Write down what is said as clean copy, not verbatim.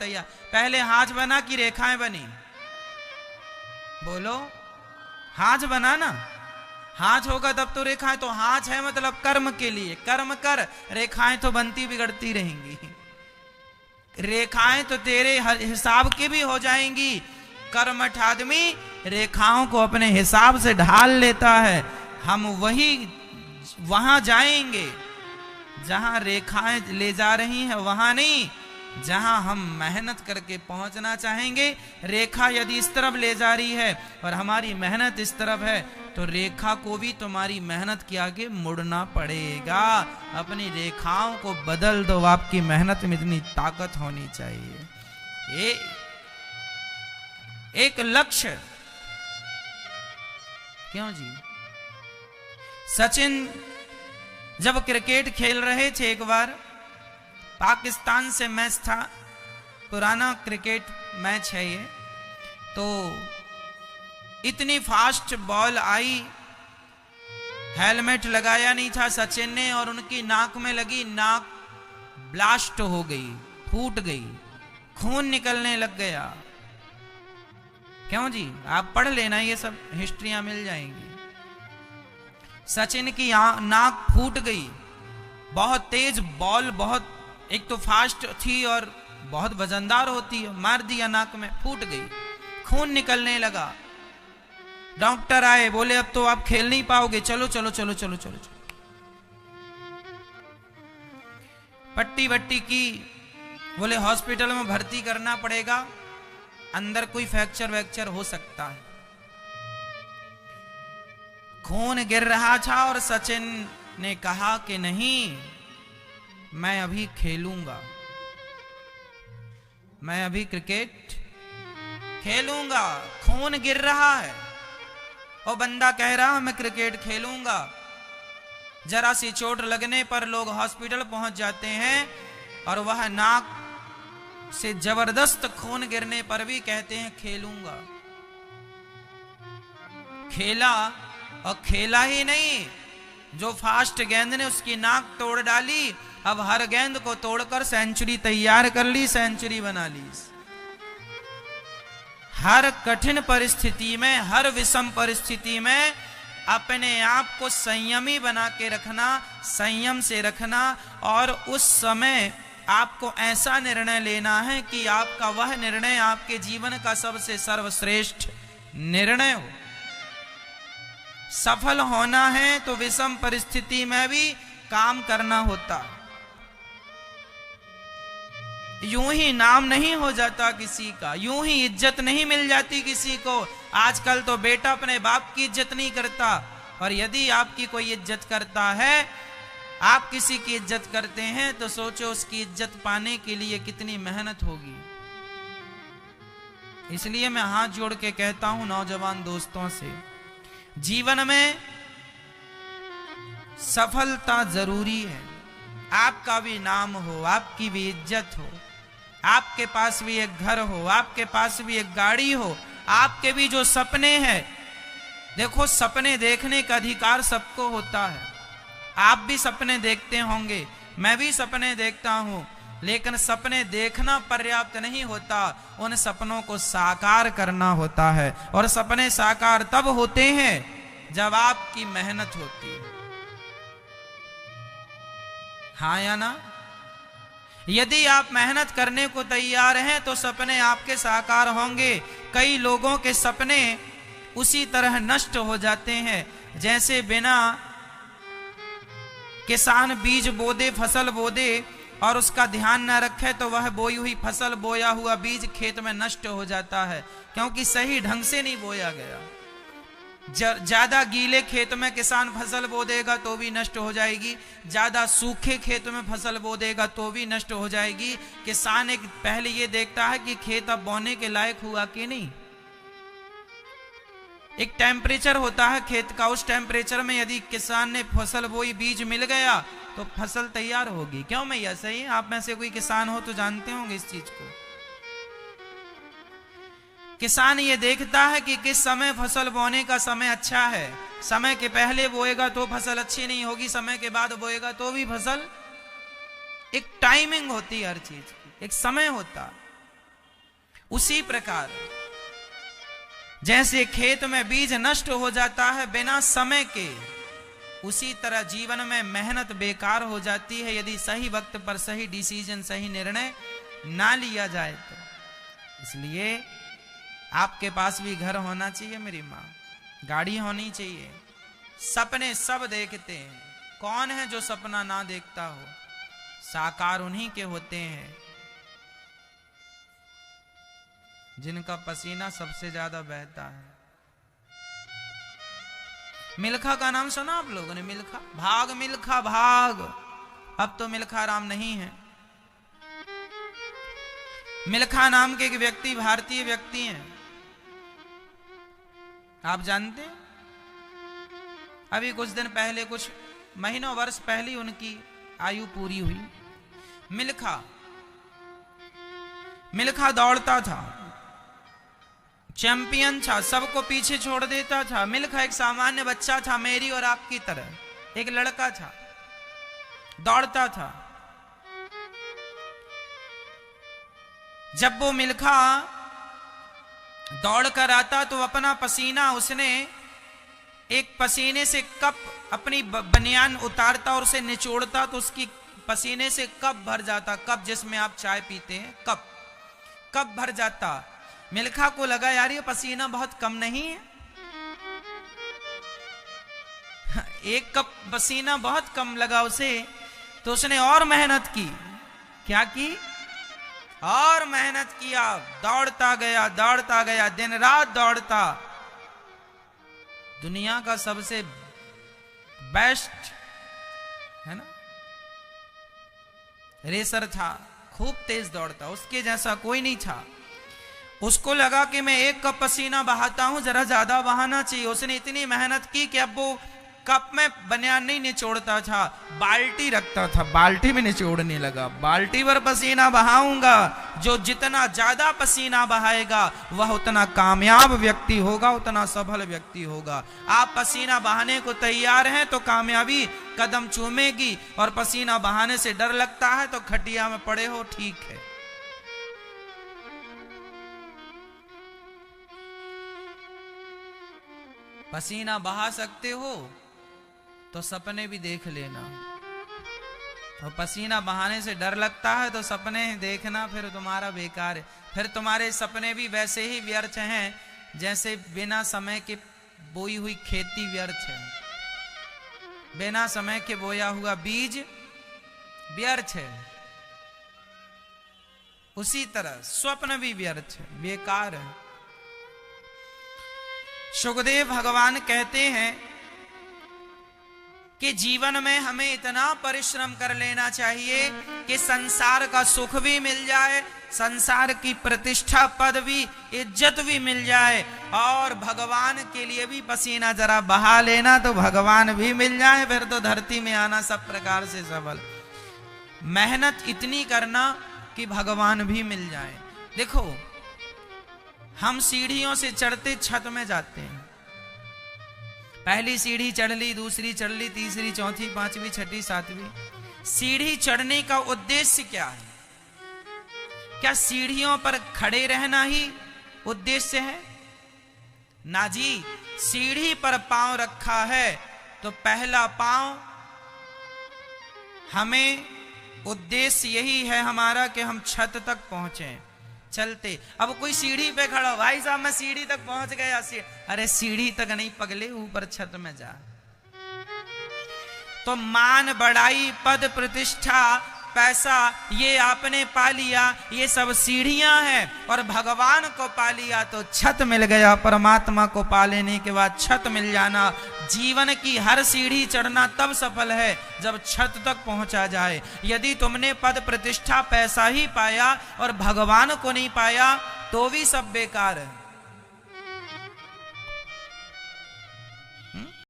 तैयार। पहले हाथ बना कि रेखाएं बनी? बोलो, हाथ बना ना। हाथ होगा तब तो रेखाएं। तो हाथ है मतलब कर्म के लिए, कर्म कर, रेखाएं तो बनती बिगड़ती रहेंगी। रेखाएं तो तेरे हिसाब की भी हो जाएंगी। कर्मठ आदमी रेखाओं को अपने हिसाब से ढाल लेता है। हम वही वहां जाएंगे जहां रेखाएं ले जा रही हैं, वहां नहीं जहां हम मेहनत करके पहुंचना चाहेंगे। रेखा यदि इस तरफ ले जा रही है और हमारी मेहनत इस तरफ है, तो रेखा को भी तुम्हारी मेहनत के आगे मुड़ना पड़ेगा। अपनी रेखाओं को बदल दो। आपकी मेहनत में इतनी ताकत होनी चाहिए। एक लक्ष्य। क्यों जी? सचिन जब क्रिकेट खेल रहे थे, एक बार पाकिस्तान से मैच था, पुराना क्रिकेट मैच है ये, तो इतनी फास्ट बॉल आई, हेलमेट लगाया नहीं था सचिन ने, और उनकी नाक में लगी, नाक ब्लास्ट हो गई, फूट गई, खून निकलने लग गया। क्यों जी? आप पढ़ लेना, ये सब हिस्ट्रियां मिल जाएंगी। सचिन की नाक फूट गई। बहुत तेज बॉल, बहुत एक तो फास्ट थी और बहुत वजनदार होती है, मार दिया नाक में, फूट गई, खून निकलने लगा। डॉक्टर आए, बोले अब तो आप खेल नहीं पाओगे, चलो चलो चलो चलो चलो चलो। पट्टी वट्टी की, बोले हॉस्पिटल में भर्ती करना पड़ेगा, अंदर कोई फ्रैक्चर वैक्चर हो सकता है। खून गिर रहा था और सचिन ने कहा कि नहीं, मैं अभी खेलूंगा, मैं अभी क्रिकेट खेलूंगा। खून गिर रहा है और बंदा कह रहा है मैं क्रिकेट खेलूंगा। जरा सी चोट लगने पर लोग हॉस्पिटल पहुंच जाते हैं, और वह नाक से जबरदस्त खून गिरने पर भी कहते हैं खेलूंगा। खेला, और खेला ही नहीं, जो फास्ट गेंद ने उसकी नाक तोड़ डाली। अब हर गेंद को तोड़कर सेंचुरी तैयार कर ली, सेंचुरी बना ली। हर कठिन परिस्थिति में, हर विषम परिस्थिति में अपने आप को संयमी बना के रखना, संयम से रखना, और उस समय आपको ऐसा निर्णय लेना है कि आपका वह निर्णय आपके जीवन का सबसे सर्वश्रेष्ठ निर्णय हो। सफल होना है तो विषम परिस्थिति में भी काम करना होता। यूं ही नाम नहीं हो जाता किसी का, यूं ही इज्जत नहीं मिल जाती किसी को। आजकल तो बेटा अपने बाप की इज्जत नहीं करता, और यदि आपकी कोई इज्जत करता है, आप किसी की इज्जत करते हैं, तो सोचो उसकी इज्जत पाने के लिए कितनी मेहनत होगी। इसलिए मैं हाथ जोड़ के कहता हूं नौजवान दोस्तों से, जीवन में सफलता जरूरी है। आपका भी नाम हो, आपकी भी इज्जत हो, आपके पास भी एक घर हो, आपके पास भी एक गाड़ी हो, आपके भी जो सपने हैं। देखो, सपने देखने का अधिकार सबको होता है। आप भी सपने देखते होंगे, मैं भी सपने देखता हूं, लेकिन सपने देखना पर्याप्त नहीं होता, उन सपनों को साकार करना होता है। और सपने साकार तब होते हैं जब आपकी मेहनत होती है। हाँ या ना? यदि आप मेहनत करने को तैयार हैं तो सपने आपके साकार होंगे। कई लोगों के सपने उसी तरह नष्ट हो जाते हैं जैसे बिना किसान बीज बो दे, फसल बो दे, और उसका ध्यान न रखे तो वह बोई हुई फसल, बोया हुआ बीज खेत में नष्ट हो जाता है, क्योंकि सही ढंग से नहीं बोया गया। ज्यादा गीले खेत में किसान फसल बो देगा तो भी नष्ट हो जाएगी, ज्यादा सूखे खेत में फसल बो देगा तो भी नष्ट हो जाएगी। किसान एक पहले ये देखता है कि खेत अब बोने के लायक हुआ कि नहीं। एक टेम्परेचर होता है खेत का, उस टेम्परेचर में यदि किसान ने फसल बोई, बीज मिल गया, तो फसल तैयार होगी। क्यों मैया? सही, आप में से कोई किसान हो तो जानते होंगे इस चीज को। किसान ये देखता है कि किस समय फसल बोने का समय अच्छा है। समय के पहले बोएगा तो फसल अच्छी नहीं होगी, समय के बाद बोएगा तो भी फसल। एक टाइमिंग होती है हर चीज की, एक समय होता। उसी प्रकार जैसे खेत में बीज नष्ट हो जाता है बिना समय के, उसी तरह जीवन में मेहनत बेकार हो जाती है यदि सही वक्त पर सही डिसीजन, सही निर्णय ना लिया जाए तो। इसलिए आपके पास भी घर होना चाहिए मेरी माँ, गाड़ी होनी चाहिए। सपने सब देखते हैं, कौन है जो सपना ना देखता हो? साकार उन्हीं के होते हैं जिनका पसीना सबसे ज्यादा बहता है। मिल्खा का नाम सुना आप लोगों ने? मिल्खा, भाग मिल्खा भाग। अब तो मिल्खा राम नहीं है। मिल्खा नाम के एक व्यक्ति भारतीय व्यक्ति हैं, आप जानते हैं? अभी कुछ दिन पहले, कुछ महीनों वर्ष पहले उनकी आयु पूरी हुई। मिल्खा दौड़ता था, चैंपियन था, सबको पीछे छोड़ देता था। मिल्खा एक सामान्य बच्चा था, मेरी और आपकी तरह, एक लड़का था, दौड़ता था। जब वो मिल्खा दौड़ कर आता तो अपना पसीना, उसने एक पसीने से कप, अपनी बनियान उतारता और उसे निचोड़ता तो उसकी पसीने से कप भर जाता। कप जिसमें आप चाय पीते हैं, कप भर जाता। मिल्खा को लगा यार ये पसीना बहुत कम नहीं है, एक कप पसीना बहुत कम लगा उसे। तो उसने और मेहनत की। क्या की? और मेहनत किया, दौड़ता गया, दिन रात दौड़ता। दुनिया का सबसे बेस्ट है ना रेसर था, खूब तेज दौड़ता, उसके जैसा कोई नहीं था। उसको लगा कि मैं एक कप पसीना बहाता हूं, जरा ज्यादा बहाना चाहिए। उसने इतनी मेहनत की कि अब वो कप में बनियान नहीं निचोड़ता था, बाल्टी रखता था, बाल्टी में निचोड़ने लगा। बाल्टी पर पसीना बहाऊंगा, जो जितना ज्यादा पसीना बहाएगा वह उतना कामयाब व्यक्ति होगा, उतना सफल व्यक्ति होगा। आप पसीना बहाने को तैयार हैं तो कामयाबी कदम चूमेगी, और पसीना बहाने से डर लगता है तो खटिया में पड़े हो, ठीक है। पसीना बहा सकते हो तो सपने भी देख लेना, और पसीना बहाने से डर लगता है तो सपने देखना फिर तुम्हारा बेकार है। फिर तुम्हारे सपने भी वैसे ही व्यर्थ हैं जैसे बिना समय के बोई हुई खेती व्यर्थ है, बिना समय के बोया हुआ बीज व्यर्थ है। उसी तरह स्वप्न भी व्यर्थ है, बेकार है। सुखदेव भगवान कहते हैं कि जीवन में हमें इतना परिश्रम कर लेना चाहिए कि संसार का सुख भी मिल जाए, संसार की प्रतिष्ठा, पद भी, इज्जत भी मिल जाए, और भगवान के लिए भी पसीना जरा बहा लेना तो भगवान भी मिल जाए। फिर तो धरती में आना सब प्रकार से सफल। मेहनत इतनी करना कि भगवान भी मिल जाए। देखो, हम सीढ़ियों से चढ़ते छत में जाते हैं। पहली सीढ़ी चढ़ ली, दूसरी चढ़ ली, तीसरी, चौथी, पांचवी, छठी, सातवीं। सीढ़ी चढ़ने का उद्देश्य क्या है? क्या सीढ़ियों पर खड़े रहना ही उद्देश्य है? ना जी, सीढ़ी पर पांव रखा है तो पहला पांव, हमें उद्देश्य यही है हमारा कि हम छत तक पहुंचे चलते। अब कोई सीढ़ी पे खड़ा, भाई साहब मैं सीढ़ी तक पहुंच गया। अरे सीढ़ी तक नहीं पगले, ऊपर छत में जा। तो मान, बड़ाई, पद, प्रतिष्ठा, पैसा, ये आपने पा लिया, ये सब सीढ़ियां हैं। और भगवान को पा लिया तो छत मिल गया। परमात्मा को पा लेने के बाद छत मिल जाना। जीवन की हर सीढ़ी चढ़ना तब सफल है जब छत तक पहुंचा जाए। यदि तुमने पद, प्रतिष्ठा, पैसा ही पाया और भगवान को नहीं पाया तो भी सब बेकार है।